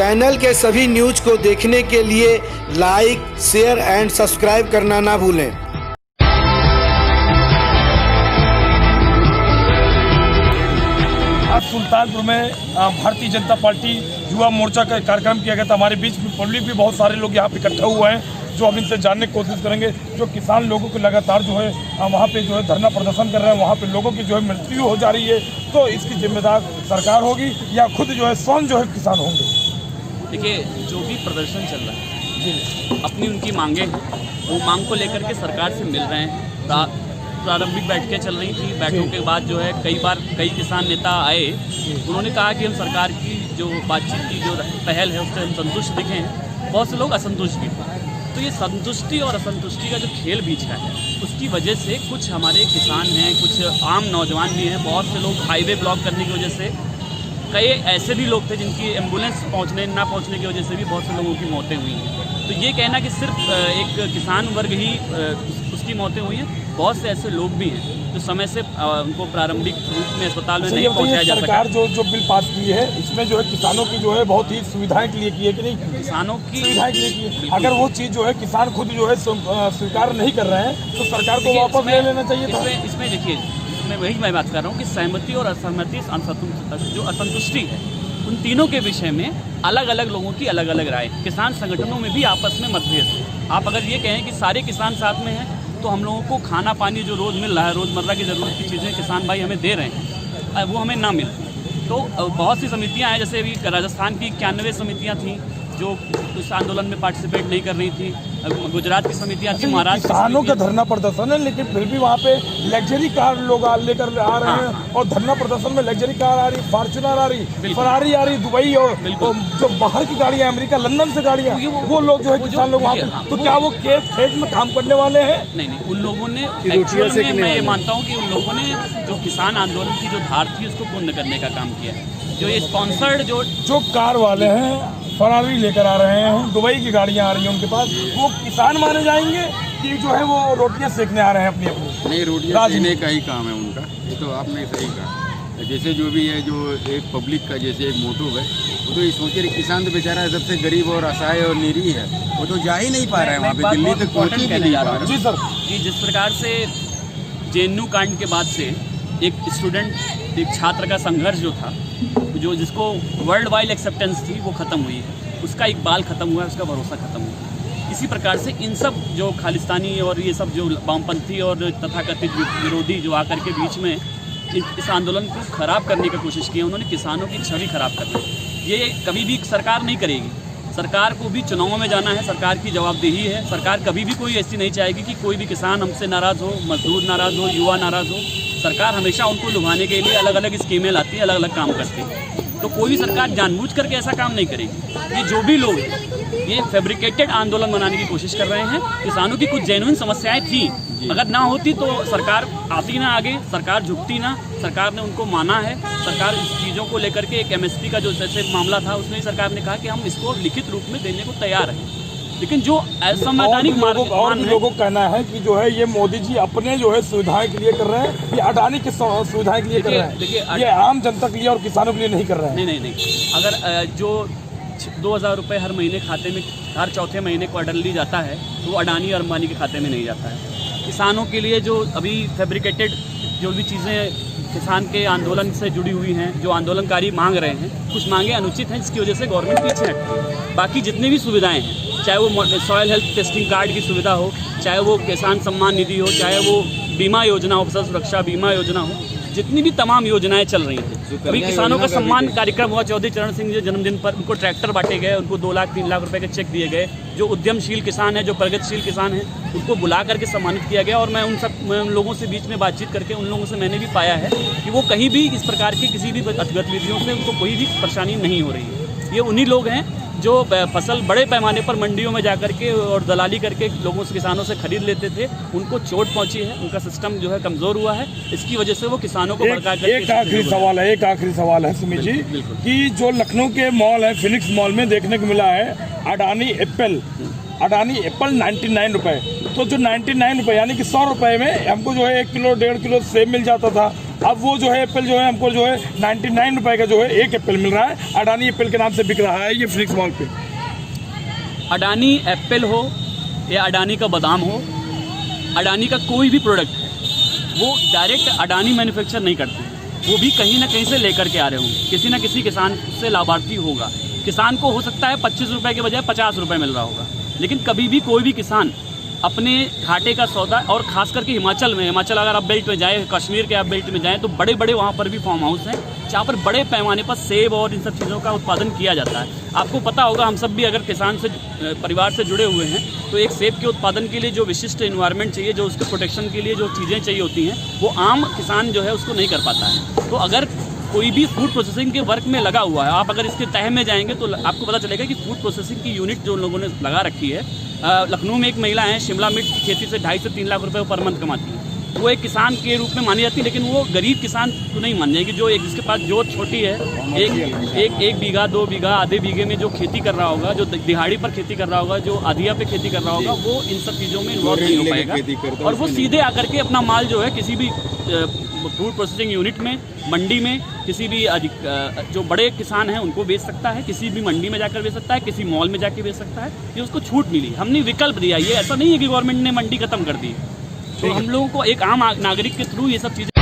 Channel के सभी news को देखने के लिए लाइक, शेयर एंड सब्सक्राइब करना ना भूलें। आज सुल्तानपुर में भारतीय जनता पार्टी युवा मोर्चा का कार्यक्रम किया गया था। हमारे बीच में पब्लिक भी बहुत सारे लोग यहाँ पे इकट्ठा हुए हैं, जो हम इनसे जानने की कोशिश करेंगे। जो किसान लोगों को लगातार जो है वहाँ पे जो है धरना प्रदर्शन कर रहे हैं, वहाँ पे लोगों की जो है मृत्यु हो जा रही है, तो इसकी जिम्मेदार सरकार होगी या खुद जो है स्वयं जो है किसान होंगे। देखिए, जो भी प्रदर्शन चल रहा है अपनी उनकी मांगे हैं, वो मांग को लेकर के सरकार से मिल रहे हैं। प्रारंभिक बैठकें चल रही थी, बैठकों के बाद जो है कई किसान नेता आए, उन्होंने कहा कि हम सरकार की जो बातचीत की जो पहल है उससे हम संतुष्ट दिखे हैं। बहुत से लोग असंतुष्ट भी थे। तो ये संतुष्टि और असंतुष्टि का जो खेल बीच का है, उसकी वजह से कुछ हमारे किसान हैं, कुछ आम नौजवान भी हैं, बहुत से लोग हाईवे ब्लॉक करने की वजह से, कई ऐसे भी लोग थे जिनकी एम्बुलेंस ना पहुंचने की वजह से भी बहुत से लोगों की मौतें हुई हैं। तो ये कहना कि सिर्फ एक किसान वर्ग ही उसकी मौतें हुई हैं, बहुत से ऐसे लोग भी हैं जो समय से उनको प्रारंभिक रूप में अस्पताल में नहीं पहुंचाया जा सका। सरकार जो बिल पास की है, इसमें जो है किसानों की जो है बहुत ही सुविधाएं के लिए की है कि नहीं? किसानों की सुविधाएं के लिए की है। अगर वो चीज़ जो है किसान खुद जो है स्वीकार नहीं कर रहे हैं, तो सरकार को वापस ले लेना चाहिए था। इसमें देखिए, मैं बात कर रहा हूँ कि सहमति और असहमति, जो असंतुष्टि है, उन तीनों के विषय में अलग अलग लोगों की अलग अलग राय। किसान संगठनों में भी आपस में मतभेद है। आप अगर ये कहें कि सारे किसान साथ में हैं, तो हम लोगों को खाना पानी जो रोज़ मिल रहा है, रोज़मर्रा की ज़रूरत की चीज़ें किसान भाई हमें दे रहे हैं, वो हमें ना मिलती। तो बहुत सी समितियां हैं, जैसे अभी राजस्थान की 91 समितियां थीं जो इस आंदोलन में पार्टिसिपेट नहीं कर रही थी। गुजरात की समितियां थी, महाराष्ट्र किसानों का धरना प्रदर्शन है, लेकिन फिर भी वहाँ पे लग्जरी कार लोग लेकर आ रहे हैं। और धरना प्रदर्शन में लग्जरी कार आ रही, फॉर्च्यूनर आ रही, फरारी आ रही, दुबई और जो बाहर की गाड़ियाँ, अमेरिका, लंदन से गाड़ियाँ, वो लोग जो है किसान लोग वहाँ पे। तो क्या वो खेत में काम करने वाले हैं? नहीं, उन लोगों ने एक्चुअल में, मैं ये मानता हूँ कि उन लोगों ने जो किसान आंदोलन की जो धार थी उसको पूर्ण करने का काम किया है। जो ये स्पॉन्सर्ड जो कार वाले हैं, फरारी लेकर आ रहे हैं, दुबई की गाड़ियाँ आ रही हैं उनके पास, वो किसान माने जाएंगे कि जो है वो रोटियां सेकने आ रहे हैं अपनी? नहीं, रोटियां सेकने का ही काम है उनका। ये तो आपने सही कहा। जैसे जो भी है, जो एक पब्लिक का जैसे एक मोटिव है, वो तो ये सोचे किसान तो बेचारा सबसे गरीब और असहाय और निरीह है, वो तो जा ही नहीं पा रहा है वहाँ पे, दिल्ली तक पहुँच ही नहीं पा रहा। जी सर, कि जिस प्रकार से जेएनयू कांड के बाद से एक स्टूडेंट, एक छात्र का संघर्ष जो था, जो जिसको वर्ल्ड वाइड एक्सेप्टेंस थी, वो ख़त्म हुई है। उसका इकबाल ख़त्म हुआ है, उसका भरोसा ख़त्म हुआ है। इसी प्रकार से इन सब जो खालिस्तानी और ये सब जो वामपंथी और तथाकथित विरोधी जो आकर के बीच में इस आंदोलन को ख़राब करने की कोशिश की है, उन्होंने किसानों की छवि ख़राब करनी, ये कभी भी सरकार नहीं करेगी। सरकार को भी चुनावों में जाना है, सरकार की जवाबदेही है। सरकार कभी भी कोई ऐसी नहीं चाहेगी कि कोई भी किसान हमसे नाराज़ हो, मजदूर नाराज़ हो, युवा नाराज़ हो। सरकार हमेशा उनको लुभाने के लिए अलग अलग स्कीमें लाती है, अलग अलग काम करती है। तो कोई भी सरकार जानबूझ करके ऐसा काम नहीं करेगी। ये जो भी लोग हैं, ये फैब्रिकेटेड आंदोलन बनाने की कोशिश कर रहे हैं। किसानों की कुछ जेन्युइन समस्याएं थी, अगर ना होती तो सरकार आती ना आगे, सरकार झुकती ना। सरकार ने उनको माना है। सरकार इस चीज़ों को लेकर के एक MSP का जो जैसे मामला था, उसमें सरकार ने कहा कि हम इसको लिखित रूप में देने को तैयार हैं। लेकिन जो असंवैधानिक लोगों का कहना है कि जो है ये मोदी जी अपने जो है सुविधाएं के लिए कर रहे हैं, ये अडानी की सुविधाएं के लिए कर रहे हैं। देखिए, ये आम जनता के लिए और किसानों के लिए नहीं कर रहे हैं। नहीं। अगर जो 2000 रुपये हर महीने खाते में, हर चौथे महीने क्वार्टरली जाता है, तो वो अडानी और अंबानी के खाते में नहीं जाता है। किसानों के लिए जो अभी फैब्रिकेटेड जो भी चीज़ें किसान के आंदोलन से जुड़ी हुई हैं, जो आंदोलनकारी मांग रहे हैं, कुछ मांगे अनुचित हैं, जिसकी वजह से गवर्नमेंट पीछे हटती है। बाकी जितनी भी सुविधाएं हैं, चाहे वो सॉयल हेल्थ टेस्टिंग कार्ड की सुविधा हो, चाहे वो किसान सम्मान निधि हो, चाहे वो बीमा योजना हो, फसल सुरक्षा बीमा योजना हो, जितनी भी तमाम योजनाएं चल रही हैं। अभी किसानों का सम्मान कार्यक्रम हुआ, चौधरी चरण सिंह जी जन्मदिन पर उनको ट्रैक्टर बांटे गए, उनको 2 लाख 3 लाख रुपए के चेक दिए गए। जो उद्यमशील किसान है, जो प्रगतिशील किसान है, उनको बुला करके सम्मानित किया गया। और मैं उन लोगों से बीच में बातचीत करके उन लोगों से मैंने भी पाया है कि वो कहीं भी इस प्रकार की किसी भी गतिविधियों से उनको कोई भी परेशानी नहीं हो रही है। ये उन्हीं लोग हैं जो फसल बड़े पैमाने पर मंडियों में जाकर के और दलाली करके लोगों से, किसानों से खरीद लेते थे, उनको चोट पहुंची है, उनका सिस्टम जो है कमज़ोर हुआ है। इसकी वजह से वो किसानों को भड़का करके एक आखिरी सवाल है सुमित जी, कि जो लखनऊ के मॉल है, फिनिक्स मॉल में देखने को मिला है अडानी एप्पल 99 रुपये। तो जो 99 रुपये यानी कि 100 रुपये में हमको जो है 1 किलो 1.5 किलो सेब मिल जाता था, अब वो जो है एप्पल जो है हमको जो है 99 रुपए का जो है एक एप्पल मिल रहा है, अडानी एप्पल के नाम से बिक रहा है ये फिनिक्स मॉल पे। अडानी एप्पल हो या अडानी का बादाम हो, अडानी का कोई भी प्रोडक्ट है वो डायरेक्ट अडानी मैन्युफैक्चर नहीं करते, वो भी कहीं ना कहीं से लेकर के आ रहे होंगे, किसी ना किसी किसान से लाभार्थी होगा। किसान को हो सकता है 25 रुपये के बजाय 50 रुपये मिल रहा होगा, लेकिन कभी भी कोई भी किसान अपने घाटे का सौदा, और ख़ास करके हिमाचल अगर आप बेल्ट में जाएँ, कश्मीर के आप बेल्ट में जाएँ तो बड़े बड़े वहाँ पर भी फार्म हाउस हैं जहाँ पर बड़े पैमाने पर सेब और इन सब चीज़ों का उत्पादन किया जाता है। आपको पता होगा, हम सब भी अगर किसान से परिवार से जुड़े हुए हैं तो एक सेब के उत्पादन के लिए जो विशिष्ट इन्वायरमेंट चाहिए, जो उसके प्रोटेक्शन के लिए जो चीज़ें चाहिए होती हैं, वो आम किसान जो है उसको नहीं कर पाता है। तो अगर कोई भी फूड प्रोसेसिंग के वर्क में लगा हुआ है, आप अगर इसके तह में जाएंगे तो आपको पता चलेगा कि फूड प्रोसेसिंग की यूनिट जो लोगों ने लगा रखी है, लखनऊ में एक महिला है, शिमला मिर्च की खेती से 2.5 से 3 लाख रुपए पर मंथ कमाती है। वो एक किसान के रूप में मानी जाती है, लेकिन वो गरीब किसान तो नहीं मान जाएगी। जो एक जिसके पास जोत छोटी है, एक बीघा 2 बीघा आधे बीघे में जो खेती कर रहा होगा, जो दिहाड़ी पर खेती कर रहा होगा, जो अधिया पे खेती कर रहा होगा, वो इन सब चीज़ों में इन्वॉल्व नहीं हो पाएगा। और वो सीधे आकर के अपना माल जो है किसी भी फूड प्रोसेसिंग यूनिट में, मंडी में, किसी भी जो बड़े किसान हैं उनको बेच सकता है, किसी भी मंडी में जाकर बेच सकता है, किसी मॉल में जाकर बेच सकता है। ये उसको छूट मिली, हमने विकल्प दिया। ये ऐसा नहीं है कि गवर्नमेंट ने मंडी खत्म कर दी। तो हम लोगों को एक आम नागरिक के थ्रू ये सब चीज़ें